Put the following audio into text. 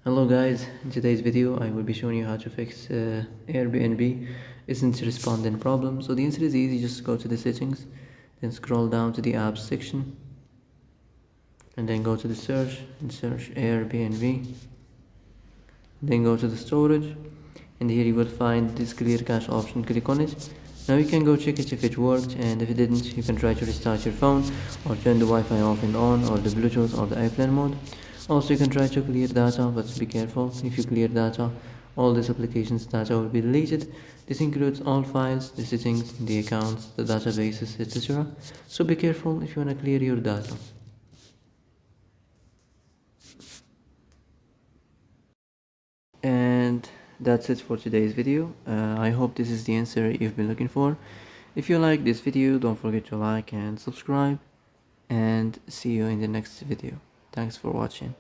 Hello guys, in today's video I will be showing you how to fix Airbnb isn't responding problem. So the answer is easy, just go to the settings, then scroll down to the apps section and then go to the search and search Airbnb, then go to the storage and here you will find this clear cache option. Click on it. Now you can go check it if it worked, and if it didn't you can try to restart your phone or turn the Wi-Fi off and on, or the Bluetooth or the airplane mode. Also you can try to clear data, but be careful. If you clear data, all this application's data will be deleted. This includes all files, the settings, the accounts, the databases, etc. So be careful if you want to clear your data. And that's it for today's video. I hope this is the answer you've been looking for. If you like this video, don't forget to like and subscribe, and see you in the next video. Thanks for watching.